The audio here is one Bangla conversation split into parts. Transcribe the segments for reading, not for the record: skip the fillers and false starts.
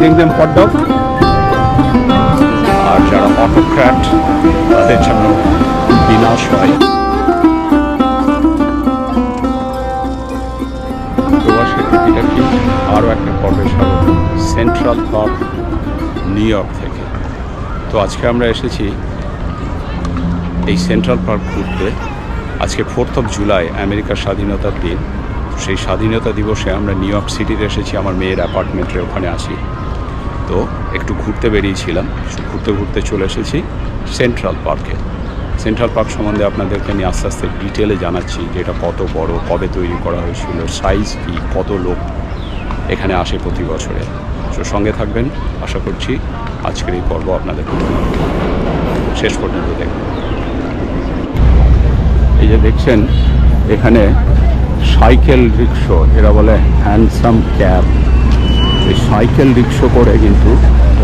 selling them hot dog. আর যারা অটোক্র্যাট তাদের জন্য বিনাশ হয়। প্রবাসের টিকিটাকি আরও একটা পর্বে স্বাগত সেন্ট্রাল পার্ক নিউ ইয়র্ক থেকে। তো আজকে আমরা এসেছি এই সেন্ট্রাল পার্ক ঘুরতে। আজকে 4th of July আমেরিকার স্বাধীনতার দিন। সেই স্বাধীনতা দিবসে আমরা নিউ ইয়র্ক সিটিতে এসেছি, আমার মেয়ের অ্যাপার্টমেন্টের ওখানে আছি। তো একটু ঘুরতে বেরিয়েছিলাম, ঘুরতে ঘুরতে চলে এসেছি সেন্ট্রাল পার্কে। সেন্ট্রাল পার্ক সম্বন্ধে আপনাদেরকে আমি আস্তে আস্তে ডিটেলে জানাচ্ছি যে এটা কত বড়, কবে তৈরি করা হয়েছিল, সাইজ কী, কত লোক এখানে আসে প্রতি বছরে। তো সঙ্গে থাকবেন, আশা করছি আজকের এই পর্ব আপনাদের শেষ পর্যন্ত দেখবেন। এই যে দেখছেন এখানে সাইকেল রিক্সো, এরা বলে হ্যান্ডসাম ক্যাব। এই সাইকেল রিক্সো করে কিন্তু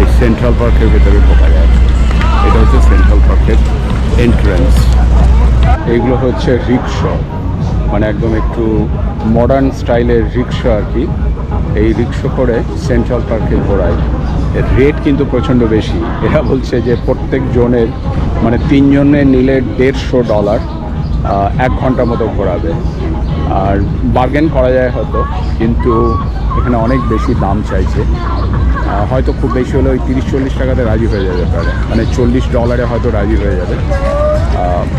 এই সেন্ট্রাল পার্কের ভেতরে ঢোকা যায়। এটা হচ্ছে সেন্ট্রাল পার্কের এন্ট্রেন্স। এইগুলো হচ্ছে রিক্সো, মানে একদম একটু মডার্ন স্টাইলের রিক্সা আর কি। এই রিক্সো করে সেন্ট্রাল পার্কে ঘোরায়। এর রেট কিন্তু প্রচণ্ড বেশি। এরা বলছে যে প্রত্যেক জনের মানে 3 জনে নিলে $150 1 ঘন্টা মতো ঘোরাবে। আর বার্গেন করা যায় হয়তো, কিন্তু এখানে অনেক বেশি দাম চাইছে। হয়তো খুব বেশি হলে ওই 30-40 টাকাতে রাজি হয়ে যাবে পারে, মানে $40 হয়তো রাজি হয়ে যাবে।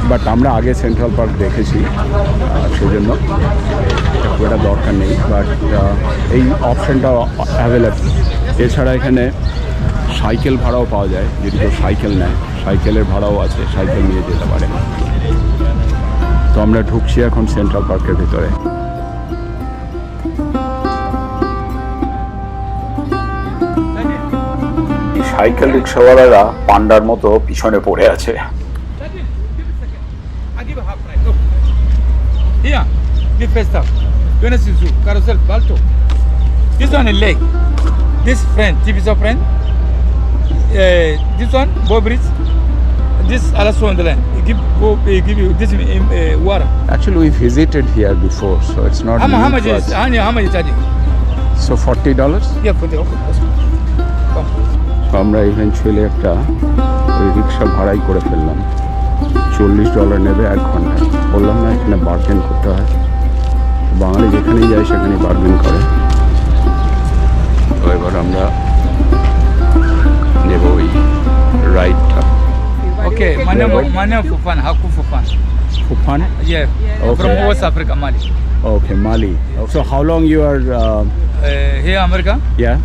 বাট আমরা আগে সেন্ট্রাল পার্ক দেখেছি, সেজন্য এটা খুব একটা দরকার নেই। বাট এই অপশানটা অ্যাভেলেবল। এছাড়া এখানে সাইকেল ভাড়াও পাওয়া যায়, যদি কেউ সাইকেল নেয় সাইকেলের ভাড়াও আছে, সাইকেল নিয়ে যেতে পারে। তো আমরা ঢুকছি এখন সেন্ট্রাল পার্কের ভিতরে। সাইকেল রিক্সাওয়ালারা পান্ডার মতো পিছনে পড়ে আছে। This also on the land. Give you this water. Actually, we visited here before, so it's not. How much is charging? So $40. Yeah, for the okay. So আমরা ইভেনচুয়ালি একটা ওই রিক্সা ভাড়াই করে ফেললাম। $40 নেবে 1 ঘন্টায়। বললাম না এখানে বার্গেন করতে হয়। বাঙালি যেখানেই যায় সেখানেই বার্গেন করে। তো এবার আমরা নেব ওই রাইডটা। Okay, my name Fufan. Haku Fufan. Fufan? Yeah, Okay. from West Africa, Mali. Okay, Mali. So how long you are? Here, America. Yeah.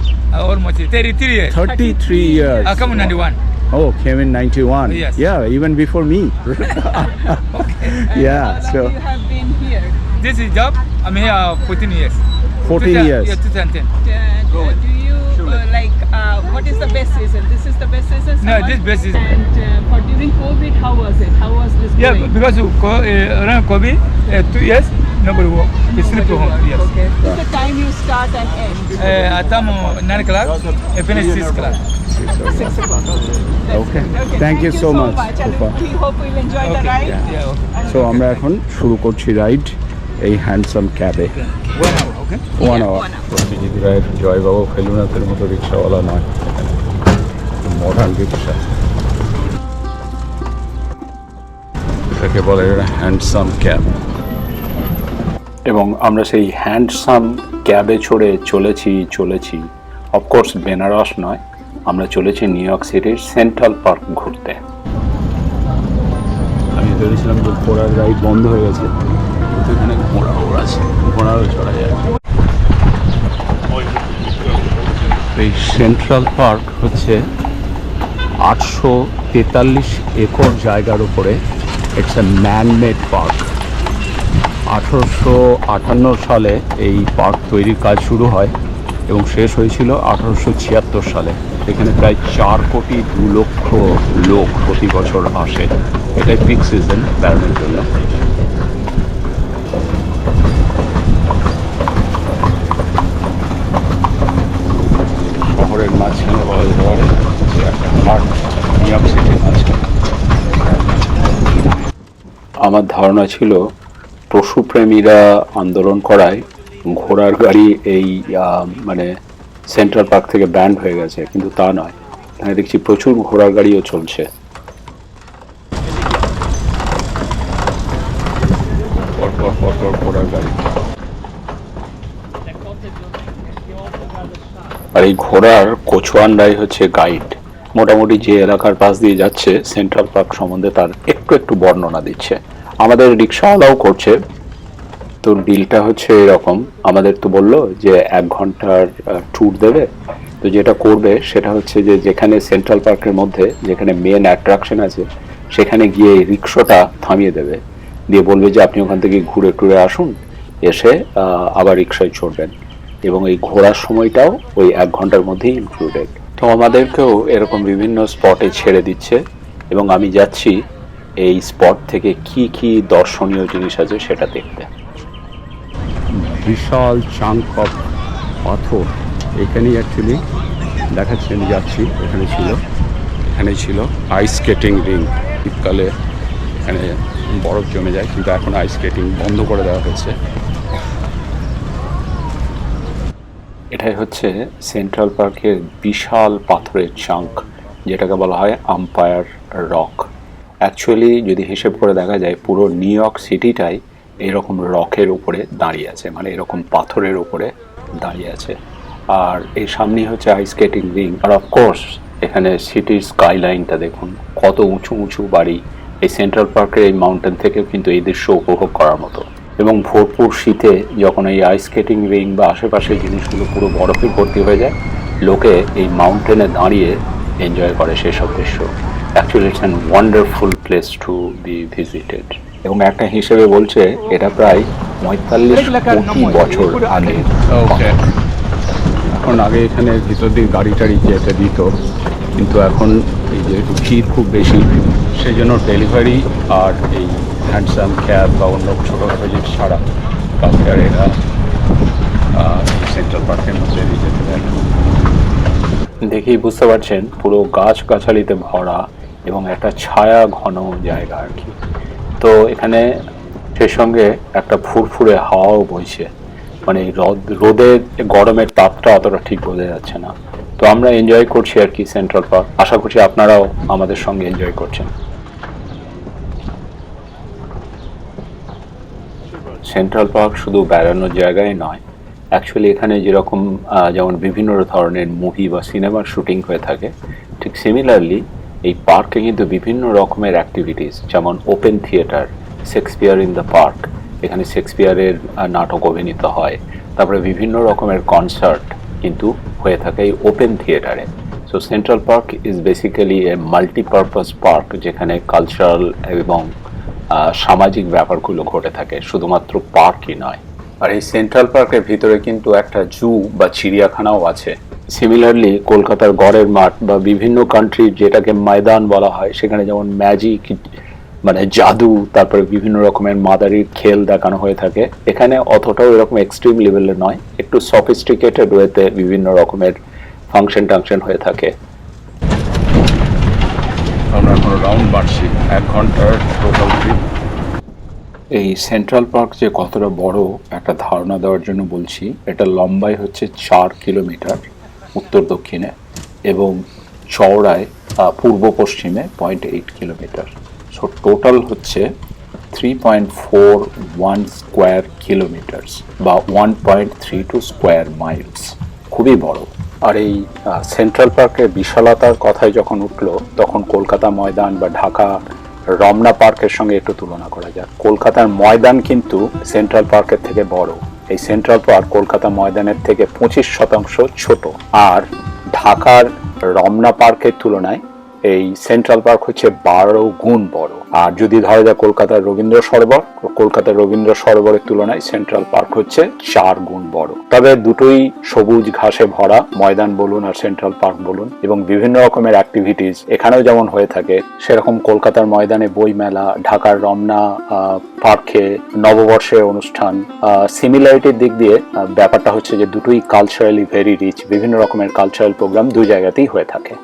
Almost 33 years. 33 years. I come in 91. Oh, came in 91. Yes. Yeah, even before me. Okay. Yeah. So You have been here. This is job. I'm here 14 years. 14 years. Yeah, 2010. Do you what is the best season? This is the best season. No, summer? this best is. And for during COVID, how was it? How was this Yeah, going? because around COVID, 2 years, nobody work. We sleep at home. Yes. Okay. This is the time you start and end. I come 9 o'clock. I finish 6 o'clock. 6 o'clock. Okay. Thank you so much, And Fufa. we hope you'll enjoy the Okay. ride. Yeah. Okay. So আমরা এখন শুরু করছি রাইড এই হ্যান্ডসাম ক্যাবে। 1 hour. Okay. 1 hour. প্রতিনিধি রায়ের জয়বাবু ফেলুনাথের মতো রিক্সাওয়ালা নয়, মডার্ন রিক্সা। এটাকে বলে হ্যান্ডসাম ক্যাব। এবং আমরা সেই হ্যান্ডসাম ক্যাবে চড়ে চলেছি অফকোর্স বেনারস নয়, আমরা চলেছি নিউ ইয়র্ক সিটির সেন্ট্রাল পার্ক ঘুরতে। আমি ভেবেছিলাম যে ঘোড়ার রাইড বন্ধ হয়ে গেছে, কিন্তু এখানে ঘোড়াও আছে, ঘোড়াও চড়া যায়। এই সেন্ট্রাল পার্ক হচ্ছে 843 একর জায়গার উপরে। It's a man-made park. 1858 সালে এই পার্ক তৈরির কাজ শুরু হয় এবং শেষ হয়েছিল 1876 সালে। এখানে প্রায় 4 কোটি 2 লক্ষ লোক প্রতি বছর আসে। এটাই পিক সিজন বেড়ানোর জন্য। শহরের মাঝখানে বলা যেতে পারে যে একটা পার্ক নিউ ইয়র্ক সিটির মাঝখানে। আমার ধারণা ছিল পশুপ্রেমীরা আন্দোলন করায় ঘোড়ার গাড়ি এই মানে সেন্ট্রাল পার্ক থেকে ব্যান্ড হয়ে গেছে, কিন্তু তা নয়, এখানে দেখছি প্রচুর ঘোড়ার গাড়িও চলছে। ঘোড়ার গাড়ি, আর এই ঘোড়ার কোচওয়ানরাই হচ্ছে গাইড। মোটামুটি যে এলাকার পাশ দিয়ে যাচ্ছে সেন্ট্রাল পার্ক সম্বন্ধে তার একটু একটু বর্ণনা দিচ্ছে। আমাদের রিক্সাওয়ালাও করছে। তো ডিলটা হচ্ছে এরকম, আমাদের তো বললো যে 1 ঘন্টার ট্যুর দেবে। তো যেটা করবে সেটা হচ্ছে যে যেখানে সেন্ট্রাল পার্কের মধ্যে যেখানে মেন অ্যাট্রাকশন আছে সেখানে গিয়ে রিক্সাটা থামিয়ে দেবে, দিয়ে বলবে যে আপনি ওখান থেকে ঘুরে টুরে আসুন, এসে আবার রিক্সায় চড়বেন, এবং এই ঘোরার সময়টাও ওই 1 ঘন্টার মধ্যেই ইনক্লুডেড। তো আমাদেরকেও এরকম বিভিন্ন স্পটে ছেড়ে দিচ্ছে, এবং আমি যাচ্ছি এই স্পট থেকে কি কি দর্শনীয় জিনিস আছে সেটা দেখতে। বিশাল চাঙ্ক অফ পাথর এখানেই অ্যাকচুয়ালি দেখাচ্ছি, আমি যাচ্ছি, এখানে ছিল আইস স্কেটিং রিং। শীতকালে এখানে বরফ জমে যায়, কিন্তু এখন আইস স্কেটিং বন্ধ করে দেওয়া হয়েছে। এটাই হচ্ছে সেন্ট্রাল পার্কের বিশাল পাথরের চাঙ্ক, যেটাকে বলা হয় আম্পায়ার রক। অ্যাকচুয়ালি যদি হিসেব করে দেখা যায় পুরো নিউ ইয়র্ক সিটিটাই এরকম রকের উপরে দাঁড়িয়ে আছে, মানে এরকম পাথরের উপরে দাঁড়িয়ে আছে। আর এই সামনেই হচ্ছে আইস স্কেটিং রিং। আর অফকোর্স এখানে সিটির স্কাইলাইনটা দেখুন, কত উঁচু উঁচু বাড়ি। এই সেন্ট্রাল পার্কের এই মাউন্টেন থেকেও কিন্তু এই দৃশ্য উপভোগ করার মতো। এবং ভরপুর শীতে যখন এই আইস স্কেটিং রিং বা আশেপাশের জিনিসগুলো পুরো বরফে ভর্তি হয়ে যায়, লোকে এই মাউন্টেনে দাঁড়িয়ে এনজয় করে সেসব দৃশ্য। Actually it's an wonderful place to be visited. এবং একটা হিসেবে বলছে এটা প্রায় 45-50 বছর আগে। এখন আগে এখানে ভিতর দিয়ে গাড়ি টাড়ি যেতে দিত, কিন্তু এখন এই যেহেতু ভিড় খুব বেশি, সেই জন্য ডেলিভারি আর এই হ্যান্ডসাম ক্যাব বা অন্য ছোটোখাটো জিনিস ছাড়া কাউকে আর এরা সেন্ট্রাল পার্কের মধ্যে দিয়ে যেতে দেয়। দেখেই বুঝতে পারছেন পুরো গাছগাছালিতে ভরা এবং একটা ছায়া ঘন জায়গা আর কি। তো এখানে সেই সঙ্গে একটা ফুরফুরে হাওয়াও বইছে, মানে রোদের গরমের তাপটা অতটা ঠিক বোঝা যাচ্ছে না। তো আমরা এনজয় করছি আর কি সেন্ট্রাল পার্ক। আশা করছি আপনারাও আমাদের সঙ্গে এনজয় করছেন। সেন্ট্রাল পার্ক শুধু বেড়ানোর জায়গায় নয়, অ্যাকচুয়ালি এখানে যেরকম যেমন বিভিন্ন ধরনের মুভি বা সিনেমার শুটিং হয়ে থাকে, ঠিক সিমিলারলি এই পার্কে কিন্তু বিভিন্ন রকমের অ্যাক্টিভিটিস, যেমন open theatre, Shakespeare in the park, এখানে শেক্সপিয়ারের নাটক অভিনীত হয়। তারপরে বিভিন্ন রকমের কনসার্ট কিন্তু হয়ে থাকে এই ওপেন থিয়েটারে। So central park is basically A multipurpose park, যেখানে কালচারাল এবং সামাজিক ব্যাপারগুলো ঘটে থাকে, শুধুমাত্র পার্কই নয়। আর এই সেন্ট্রাল পার্কের ভিতরে কিন্তু একটা জু বা চিড়িয়াখানাও আছে। সিমিলারলি কলকাতার গড়ের মাঠ বা বিভিন্ন কান্ট্রির যেটাকে ময়দান বলা হয়, সেখানে যেমন ম্যাজিক মানে জাদু, তারপরে বিভিন্ন রকমের মাদারির খেল দেখানো হয়ে থাকে। এখানে অতটাও এরকম এক্সট্রিম লেভেলে নয়, একটু সফিস্টিকেটেড ওয়েতে বিভিন্ন রকমের ফাংশন টাংশন হয়ে থাকে। আমরা এখন রাউন্ড মারছি, 1 ঘন্টার টোটাল ট্রিপ। এই সেন্ট্রাল পার্ক যে কতটা বড় একটা ধারণা দেওয়ার জন্য বলছি, এটা লম্বায় হচ্ছে 4 কিলোমিটার উত্তর দক্ষিণে, এবং চওড়ায় পূর্ব পশ্চিমে 0.8 কিলোমিটার। সো টোটাল হচ্ছে 3.41 স্কোয়ার কিলোমিটার্স বা 1.32 স্কোয়ার মাইলস। খুবই বড়। আর এই সেন্ট্রাল পার্কের বিশালতার কথায় যখন উঠলো, তখন কলকাতা ময়দান বা ঢাকা রমনা পার্কের সঙ্গে একটু তুলনা করা যায়। কলকাতার ময়দান কিন্তু সেন্ট্রাল পার্কের থেকে বড়। এই সেন্ট্রাল পার্ক কলকাতা ময়দানের থেকে 25% ছোট। আর ঢাকার রমনা পার্কের তুলনায় এই সেন্ট্রাল পার্ক হচ্ছে 12 গুণ বড়। আর যদি ধরা যায় কলকাতার রবীন্দ্র সরোবরের তুলনায় সেন্ট্রাল পার্ক হচ্ছে 4 গুণ বড়। তবে দুটোই সবুজ ঘাসে ভরা, ময়দান বলুন আর সেন্ট্রাল পার্ক বলুন, এবং বিভিন্ন রকমের অ্যাক্টিভিটিস এখানেও যেমন হয়ে থাকে, সেরকম কলকাতার ময়দানে বই মেলা, ঢাকার রমনা পার্কে নববর্ষের অনুষ্ঠান। সিমিলারিটির দিক দিয়ে ব্যাপারটা হচ্ছে যে দুটোই কালচারালি ভেরি রিচ, বিভিন্ন রকমের কালচারাল প্রোগ্রাম দুই জায়গাতেই হয়ে থাকে।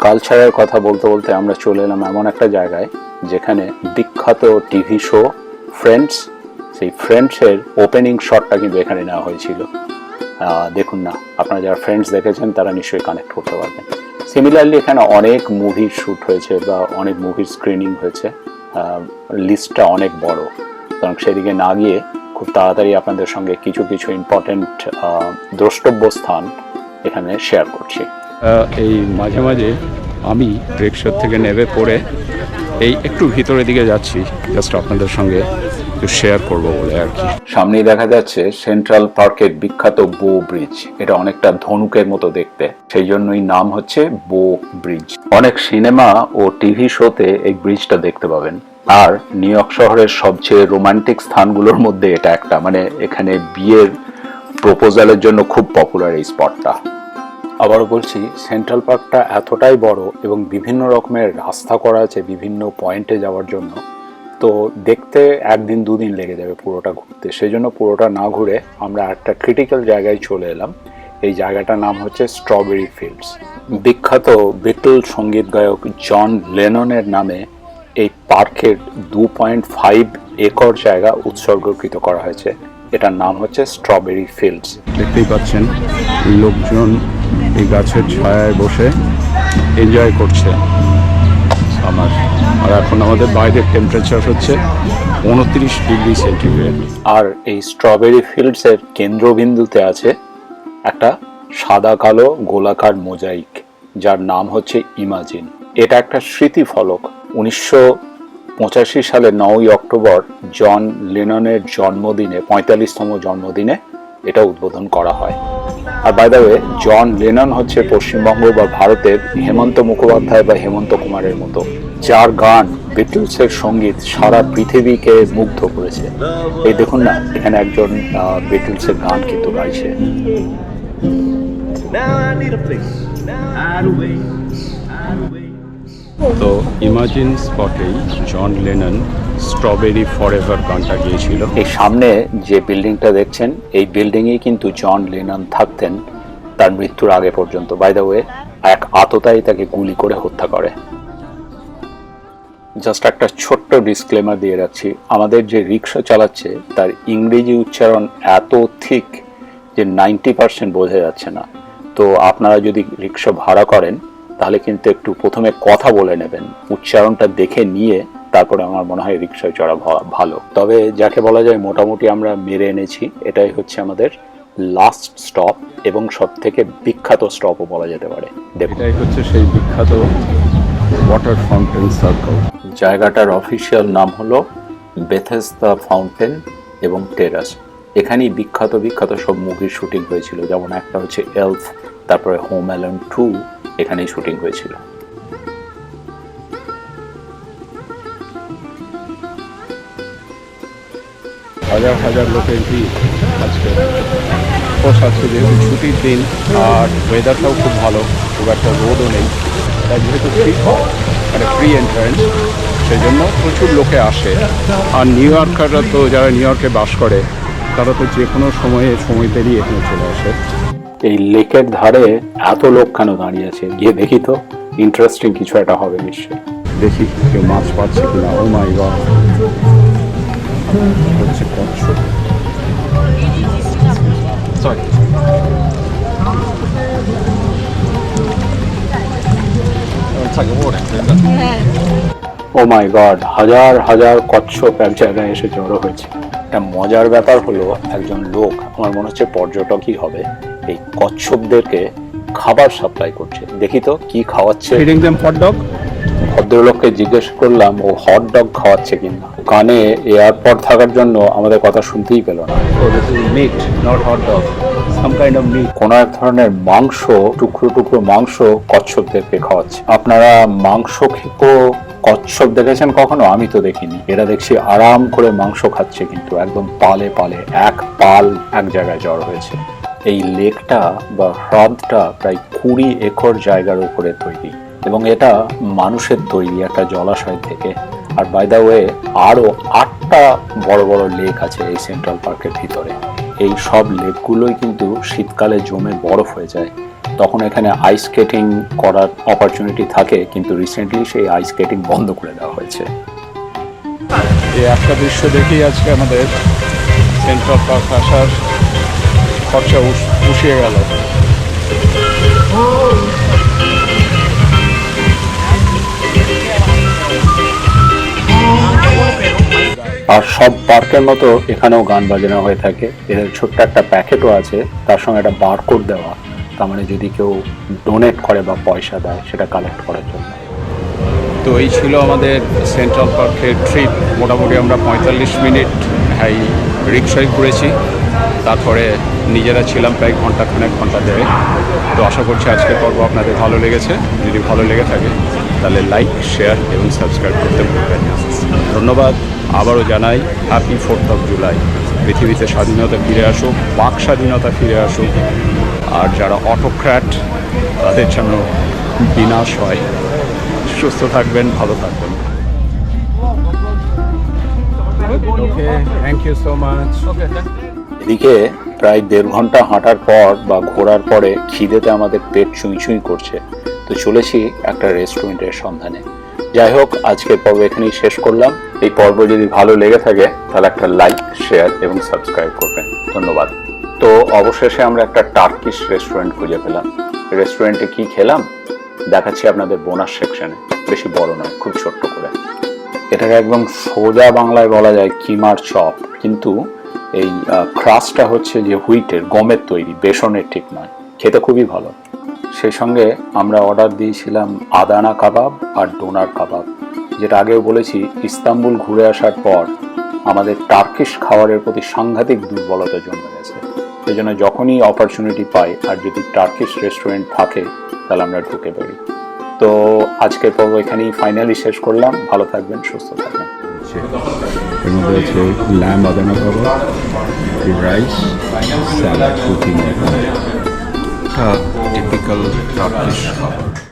কালচারের কথা বলতে বলতে আমরা চলে এলাম এমন একটা জায়গায় যেখানে বিখ্যাত টিভি শো ফ্রেন্ডস, সেই ফ্রেন্ডসের ওপেনিং শটটা কিন্তু এখানে নেওয়া হয়েছিল। দেখুন না, আপনারা যারা ফ্রেন্ডস দেখেছেন তারা নিশ্চয়ই কানেক্ট করতে পারবেন। সিমিলারলি এখানে অনেক মুভির শ্যুট হয়েছে বা অনেক মুভির স্ক্রিনিং হয়েছে, লিস্টটা অনেক বড়, কারণ সেদিকে না গিয়ে খুব তাড়াতাড়ি আপনাদের সঙ্গে কিছু কিছু ইম্পর্টেন্ট দ্রষ্টব্য স্থান এখানে শেয়ার করছি। এই মাঝে মাঝে আমি রিক্সার থেকে নেমে পড়ে এই একটু ভিতরের দিকে যাচ্ছি, জাস্ট আপনাদের সঙ্গে একটু শেয়ার করবো বলে আর কি। সামনেই দেখা যাচ্ছে সেন্ট্রাল পার্কের বিখ্যাত বো ব্রিজ। এটা অনেকটা ধনুকের মতো দেখতে, সেই জন্যই নাম হচ্ছে বো ব্রিজ। অনেক সিনেমা ও টিভি শোতে এই ব্রিজটা দেখতে পাবেন। আর নিউ ইয়র্ক শহরের সবচেয়ে রোমান্টিক স্থানগুলোর মধ্যে এটা একটা, মানে এখানে বিয়ের প্রপোজালের জন্য খুব পপুলার এই স্পটটা। আবারও বলছি, সেন্ট্রাল পার্কটা এতটাই বড় এবং বিভিন্ন রকমের রাস্তা করা আছে বিভিন্ন পয়েন্টে যাওয়ার জন্য, তো দেখতে একদিন দুদিন লেগে যাবে পুরোটা ঘুরতে। সেই জন্য পুরোটা না ঘুরে আমরা একটা ক্রিটিক্যাল জায়গায় চলে এলাম। এই জায়গাটার নাম হচ্ছে স্ট্রবেরি ফিল্ডস। বিখ্যাত বিটল সঙ্গীত গায়ক জন লেননের নামে এই পার্কের 2.5 একর জায়গা উৎসর্গকৃত করা হয়েছে। এটার নাম হচ্ছে স্ট্রবেরি ফিল্ডস। দেখতেই পাচ্ছেন লোকজন এই গাছের ছায়ায় বসে এনজয় করছে আমার। আর এখন আমাদের বাইরের টেম্পারেচার হচ্ছে 29 ডিগ্রি সেন্টিগ্রেড। আর এই স্ট্রবেরি ফিল্ডসের কেন্দ্রবিন্দুতে আছে একটা সাদা কালো গোলাকার মোজাইক, যার নাম হচ্ছে ইমাজিন। এটা একটা স্মৃতিফলক। 1985 সালের 9ই অক্টোবর জন লেননের জন্মদিনে, 45তম জন্মদিনে এটা উদ্বোধন করা হয়। আর by the way, John Lennon হচ্ছে পশ্চিমবঙ্গ বা ভারতের হেমন্ত মুখোপাধ্যায় বা হেমন্ত কুমারের মতো, যার গান বিটলসের সঙ্গীত সারা পৃথিবীকে মুগ্ধ করেছে। এই দেখুন না, এখানে একজন বিটলসের গান কিন্তু গাইছে। তো ইমাজিন স্পটেই জন লেনন স্ট্রবেরি ফরএভার গানটা গিয়েছিল। এই সামনে যে বিল্ডিংটা দেখছেন, এই বিল্ডিংয়েই কিন্তু জন লেনন থাকতেন তার মৃত্যুর আগে পর্যন্ত। বাই দ্য ওয়ে, এক আততায়ী তাকে গুলি করে হত্যা করে। জাস্ট একটা ছোট্ট ডিসক্লেমার দিয়ে রাখছি, আমাদের যে রিক্সা চালাচ্ছে তার ইংরেজি উচ্চারণ এত ঠিক যে 90% বোঝা যাচ্ছে না। তো আপনারা যদি রিক্সা ভাড়া করেন তাহলে কিন্তু একটু প্রথমে কথা বলে নেবেন, উচ্চারণটা দেখে নিয়ে তারপরে আমার মনে হয় রিক্সায় চড়া ভালো। তবে যাকে বলা যায় মোটামুটি আমরা মেরে এনেছি। এটাই হচ্ছে আমাদের লাস্ট স্টপ এবং সব থেকে বিখ্যাত স্টপও বলা যেতে পারে। এটাই হচ্ছে সেই বিখ্যাত ওয়াটার ফাউন্টেন সার্কেল। জায়গাটার অফিসিয়াল নাম হলো বেথেসদা ফাউন্টেন এবং টেরাস। এখানেই বিখ্যাত বিখ্যাত সব মুভির শুটিং হয়েছিল, যেমন একটা হচ্ছে এলফ, তারপরে হোম অ্যালোন 2 এখানেই শুটিং হয়েছিল। হাজার হাজার লোকের ভিড় আজকে। আজকে যেহেতু ছুটির দিন আর ওয়েদারটাও খুব ভালো, খুব একটা রোদও নেই, তাই যেহেতু ফ্রি এন্ট্রান্স, সেই জন্য প্রচুর লোকে আসে। আর নিউ ইয়র্কাররা তো, যারা নিউ ইয়র্কে বাস করে তারা তো যে কোনো সময় পেরিয়ে এখানে চলে আসে। এই লেকের ধারে এত লোক কেন দাঁড়িয়ে আছে, গিয়ে দেখি তো, ইন্টারেস্টিং কিছু একটা হবে নিশ্চয়ই। দেখি কেউ মাছ পাচ্ছে কিনা। ও মাই গড, হচ্ছে কচ্ছপ। ও মাই গড, হাজার হাজার কচ্ছপ এক জায়গায় এসে জড়ো হয়েছে। একটা মজার ব্যাপার হলো, একজন লোক, আমার মনে হচ্ছে পর্যটকই হবে, এই কচ্ছপদেরকে খাবার সাপ্লাই করছে। দেখি তো কি খাওয়াচ্ছে। ভদ্রলোককে জিজ্ঞেস করলাম ও হট ডগ খাওয়াচ্ছে কিনা। কানে এয়ারপড থাকার জন্য আমাদের কথা শুনতেই পেল না। কোন এক ধরনের মাংস, টুকরো টুকরো মাংস কচ্ছপদেরকে খাওয়াচ্ছে। আপনারা মাংস খেকো কচ্ছপ দেখেছেন কখনো? আমি তো দেখিনি। এরা দেখছি আরাম করে মাংস খাচ্ছে, কিন্তু একদম পালে পালে, এক পাল এক জায়গায় জড় হয়েছে। এই লেকটা বা হ্রদটা প্রায় 20 একর জায়গার উপরে তৈরি এবং এটা মানুষের তৈরি একটা জলাশয় থেকে। আর বাই দ্য ওয়ে, আরো 8টা বড় বড় লেক আছে এই সেন্ট্রাল পার্কের ভিতরে। এই সব লেকগুলোই কিন্তু শীতকালে জমে বরফ হয়ে যায়, তখন এখানে আইস স্কেটিং করার অপরচুনিটি থাকে, কিন্তু রিসেন্টলি সেই আইস স্কেটিং বন্ধ করে দেওয়া হয়েছে। এই একটা দৃশ্য দেখেই আজকে আমাদের সেন্ট্রাল পার্ক আসার খরচা পুষিয়ে গেল। আর সব পার্কের মতো এখানেও গান বাজানো হয়ে থাকে। এদের ছোট্ট একটা প্যাকেটও আছে, তার সঙ্গে একটা বারকোড দেওয়া, তার মানে যদি কেউ ডোনেট করে বা পয়সা দেয় সেটা কালেক্ট করার জন্য। তো এই ছিল আমাদের সেন্ট্রাল পার্কের ট্রিপ। মোটামুটি আমরা 45 মিনিট এই রিক্সায় ঘুরেছি, তারপরে নিজেরা ছিলাম প্রায় ঘন্টা দেড়েক। তো আশা করছি আজকের পর্ব আপনাদের ভালো লেগেছে। যদি ভালো লেগে থাকে তাহলে লাইক, শেয়ার এবং সাবস্ক্রাইব করতে ভুলবেন না। ধন্যবাদ। আবারও জানাই হ্যাপি 4th অফ জুলাই। পৃথিবীতে স্বাধীনতা ফিরে আসুক, বাক স্বাধীনতা ফিরে আসুক, আর যারা অটোক্র্যাট তাদের যেন বিনাশ হয়। সুস্থ থাকবেন, ভালো থাকবেন। ওকে, থ্যাংক ইউ সো মাচ। এদিকে প্রায় 1.5 ঘন্টা হাঁটার পর বা ঘোরার পরে খিদেতে আমাদের পেট চুঁই চুঁই করছে। তো চলেছি একটা রেস্টুরেন্টের সন্ধানে। যাই হোক, আজকের পর্ব এখানেই শেষ করলাম। এই পর্ব যদি ভালো লেগে থাকে তাহলে একটা লাইক, শেয়ার এবং সাবস্ক্রাইব করবেন। ধন্যবাদ। তো অবশেষে আমরা একটা টার্কিশ রেস্টুরেন্ট খুঁজে পেলাম। রেস্টুরেন্টে কি খেলাম দেখাচ্ছি আপনাদের বোনাস সেকশনে। বেশি বড় নয়, খুব ছোট্ট করে। এটাকে একদম সোজা বাংলায় বলা যায় কিমার চপ, কিন্তু এই ক্রাস্টটা হচ্ছে যে হুইটের, গমের তৈরি, বেসনের ঠিক নয়। খেতে খুবই ভালো। সেই সঙ্গে আমরা অর্ডার দিয়েছিলাম আদানা কাবাব আর ডোনার কাবাব। যেটা আগেও বলেছি, ইস্তাম্বুল ঘুরে আসার পর আমাদের টার্কিশ খাবারের প্রতি সাংঘাতিক দুর্বলতা জন্মে গেছে। সেই জন্য যখনই অপরচুনিটি পাই আর যদি টার্কিশ রেস্টুরেন্ট থাকে তাহলে আমরা ঢুকে পড়ি। তো আজকের পর্ব এখানেই ফাইনালি শেষ করলাম। ভালো থাকবেন, সুস্থ থাকবেন। এর মধ্যে আছে lamb Adana kebab, rice, salad, cooking. Typical Turkish খাবার।